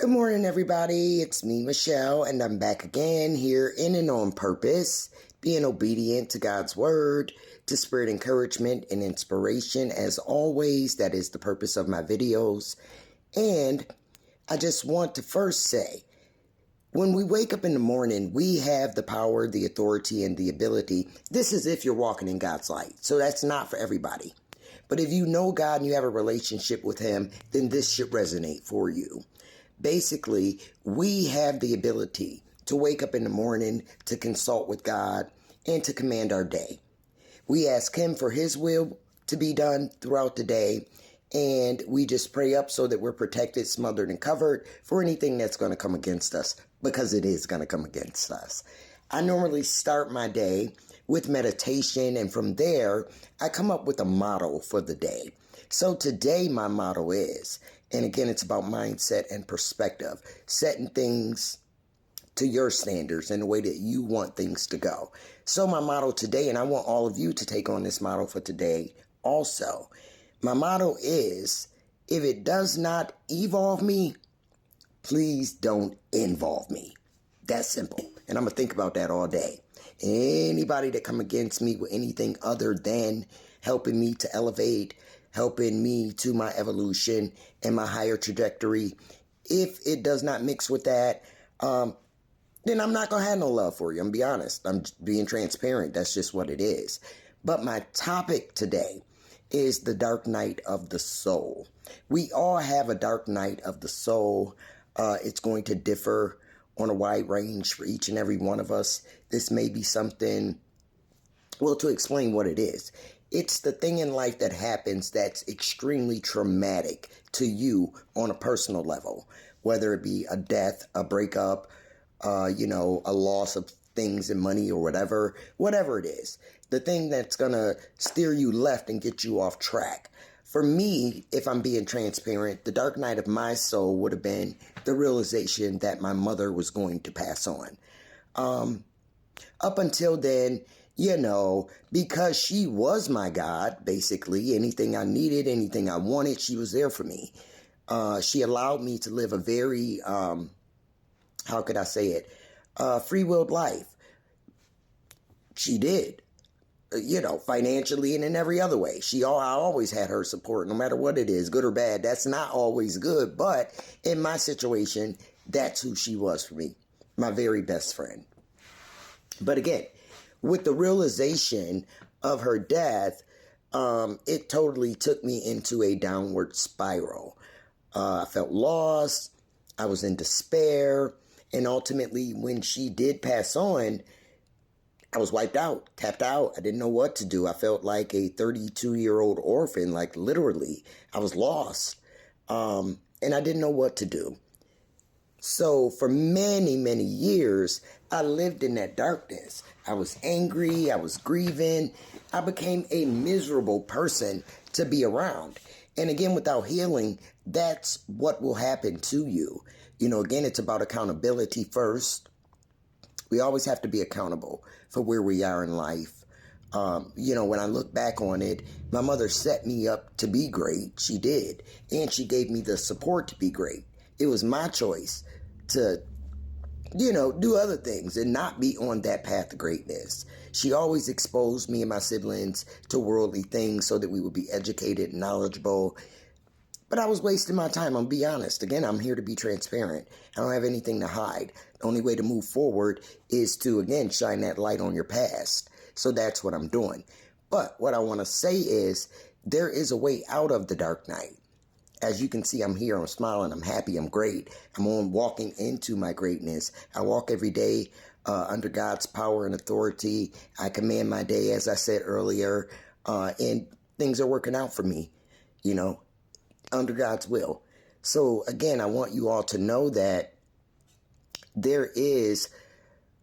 Good morning, everybody. It's me, Michelle, and I'm back again here in and on purpose, being obedient to God's word, to spread encouragement and inspiration. As always, that is the purpose of my videos. And I just want to first say, when we wake up in the morning, we have the power, the authority, and the ability. This is if you're walking in God's light. So that's not for everybody. But if you know God and you have a relationship with Him, then this should resonate for you. Basically, we have the ability to wake up in the morning, to consult with God, and to command our day. We ask Him for His will to be done throughout the day, and we just pray up so that we're protected, smothered, and covered for anything that's going to come against us, because it is going to come against us. I normally start my day with meditation, and from there, I come up with a motto for the day. So today, my motto is, and again, it's about mindset and perspective, setting things to your standards and the way that you want things to go. So my motto today, and I want all of you to take on this motto for today also. My motto is, if it does not evolve me, please don't involve me. That's simple. And I'm going to think about that all day. Anybody that come against me with anything other than helping me to elevate, helping me to my evolution and my higher trajectory, if it does not mix with that, then I'm not going to have no love for you. I'm going to be honest. I'm being transparent. That's just what it is. But my topic today is the dark night of the soul. We all have a dark night of the soul. It's going to differ on a wide range for each and every one of us. This may be something, well, to explain what it is. It's the thing in life that happens that's extremely traumatic to you on a personal level, whether it be a death, a breakup, a loss of things and money or whatever it is. The thing that's going to steer you left and get you off track. For me, if I'm being transparent, the dark night of my soul would have been the realization that my mother was going to pass on. Up until then, because she was my God, basically, anything I needed, anything I wanted, she was there for me. She allowed me to live a very, how could I say it, free-willed life. She did. Financially and in every other way. I always had her support, no matter what it is, good or bad. That's not always good, but in my situation, that's who she was for me, my very best friend. But again, with the realization of her death, it totally took me into a downward spiral. I felt lost. I was in despair. And ultimately, when she did pass on, I was wiped out, tapped out. I didn't know what to do. I felt like a 32-year-old orphan, like literally. I was lost. And I didn't know what to do. So for many, many years, I lived in that darkness. I was angry. I was grieving. I became a miserable person to be around. And again, without healing, that's what will happen to you. Again, it's about accountability first. We always have to be accountable for where we are in life. When I look back on it, my mother set me up to be great. She did. And she gave me the support to be great. It was my choice to, do other things and not be on that path to greatness. She always exposed me and my siblings to worldly things so that we would be educated and knowledgeable. But I was wasting my time. I'll be honest. Again, I'm here to be transparent. I don't have anything to hide. The only way to move forward is to, again, shine that light on your past. So that's what I'm doing. But what I want to say is there is a way out of the dark night. As you can see, I'm here. I'm smiling. I'm happy. I'm great. I'm on walking into my greatness. I walk every day under God's power and authority. I command my day, as I said earlier, and things are working out for me, under God's will. So again, I want you all to know that there is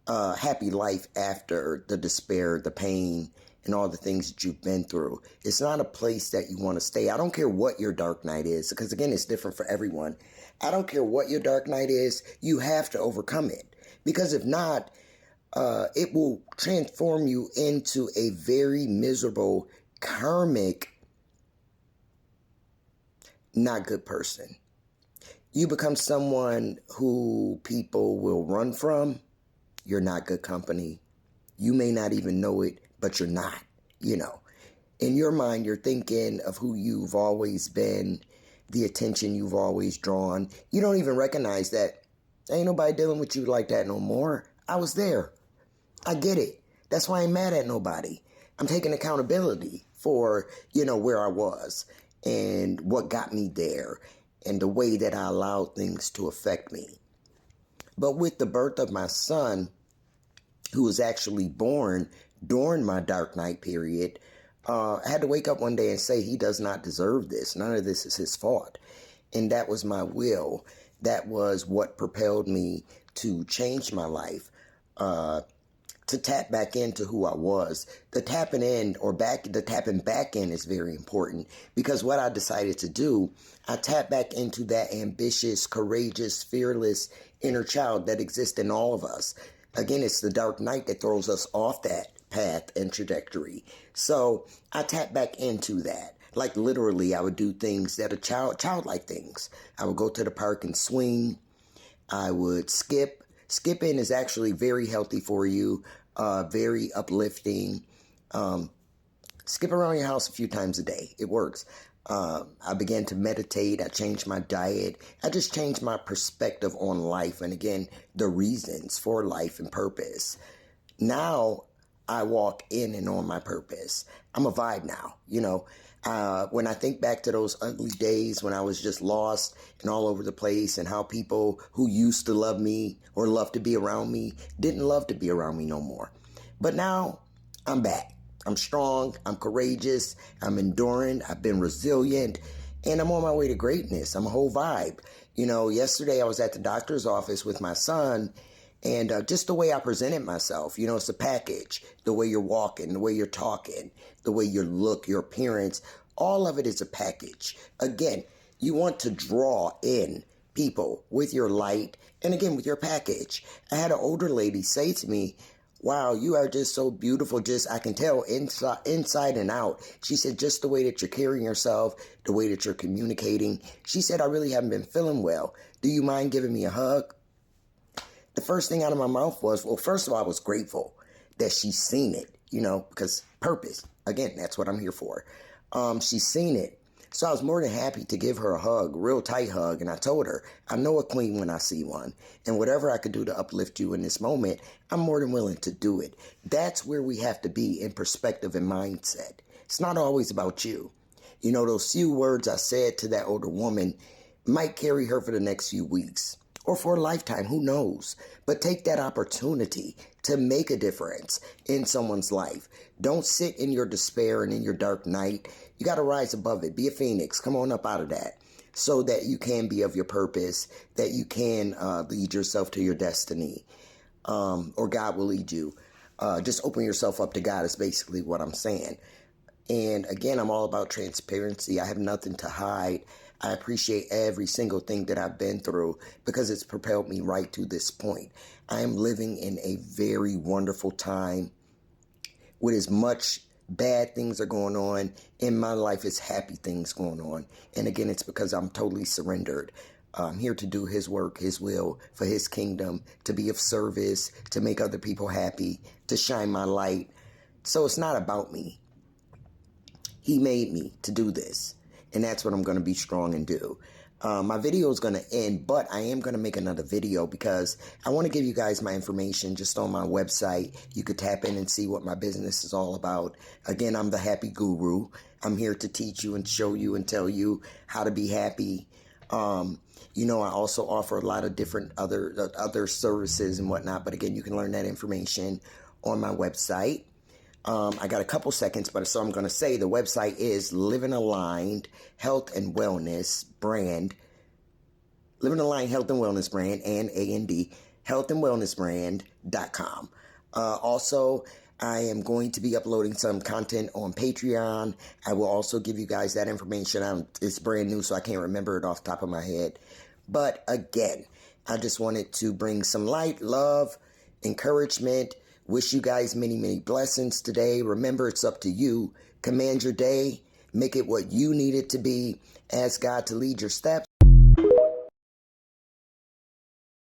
a happy life after the despair, the pain, and all the things that you've been through. It's not a place that you want to stay. I don't care what your dark night is, because again, it's different for everyone. I don't care what your dark night is. You have to overcome it, because if not, it will transform you into a very miserable, karmic, not good person. you become someone who people will run from, you're not good company. You may not even know it, but you're not, you know. In your mind, you're thinking of who you've always been, the attention you've always drawn. You don't even recognize that ain't nobody dealing with you like that no more. I was there. I get it. That's why I ain't mad at nobody. I'm taking accountability for, where I was and what got me there and the way that I allowed things to affect me. But with the birth of my son, who was actually born during my dark night period, I had to wake up one day and say he does not deserve this. None of this is his fault. And that was my will. That was what propelled me to change my life, to tap back into who I was. The tapping back in is very important, because what I decided to do, I tapped back into that ambitious, courageous, fearless inner child that exists in all of us. Again, it's the dark night that throws us off that path and trajectory. So I tapped back into that. Like literally, I would do things that are childlike things. I would go to the park and swing. I would skip. Skipping is actually very healthy for you, very uplifting. Skip around your house a few times a day. It works. I began to meditate. I changed my diet. I just changed my perspective on life. And again, the reasons for life and purpose. Now I walk in and on my purpose. I'm a vibe now, when I think back to those ugly days when I was just lost and all over the place, and how people who used to love me or love to be around me didn't love to be around me no more. But now I'm back. I'm strong. I'm courageous. I'm enduring. I've been resilient, and I'm on my way to greatness. I'm a whole vibe. Yesterday I was at the doctor's office with my son, and just the way I presented myself, it's a package. The way you're walking, the way you're talking, the way you look, your appearance, all of it is a package. Again, you want to draw in people with your light and again with your package. I had an older lady say to me, "Wow, you are just so beautiful. I can tell inside and out." She said, "Just the way that you're carrying yourself, the way that you're communicating." She said, "I really haven't been feeling well. Do you mind giving me a hug?" The first thing out of my mouth was, well, first of all, I was grateful that she's seen it, because purpose. Again, that's what I'm here for. She's seen it. So I was more than happy to give her a hug, a real tight hug. And I told her, I know a queen when I see one. And whatever I could do to uplift you in this moment, I'm more than willing to do it. That's where we have to be in perspective and mindset. It's not always about you. Those few words I said to that older woman might carry her for the next few weeks or for a lifetime, who knows? But take that opportunity to make a difference in someone's life. Don't sit in your despair and in your dark night. You got to rise above it. Be a phoenix. Come on up out of that so that you can be of your purpose, that you can lead yourself to your destiny, or God will lead you. Just open yourself up to God is basically what I'm saying. And again, I'm all about transparency. I have nothing to hide. I appreciate every single thing that I've been through because it's propelled me right to this point. I am living in a very wonderful time with as much bad things are going on in my life as happy things going on. And again, it's because I'm totally surrendered. I'm here to do his work, his will, for his kingdom, to be of service, to make other people happy, to shine my light. So it's not about me. He made me to do this. And that's what I'm going to be strong and do. My video is going to end, but I am going to make another video because I want to give you guys my information just on my website. You could tap in and see what my business is all about. Again, I'm the Happy Guru. I'm here to teach you and show you and tell you how to be happy. I also offer a lot of different other services and whatnot. But again, you can learn that information on my website. I got a couple seconds, so I'm going to say the website is Living Aligned Health and Wellness Brand. Living Aligned Health and Wellness Brand, and A&D, healthandwellnessbrand.com. Also, I am going to be uploading some content on Patreon. I will also give you guys that information. It's brand new, so I can't remember it off the top of my head. But again, I just wanted to bring some light, love, encouragement. Wish you guys many, many blessings today. Remember, it's up to you. Command your day. Make it what you need it to be. Ask God to lead your steps.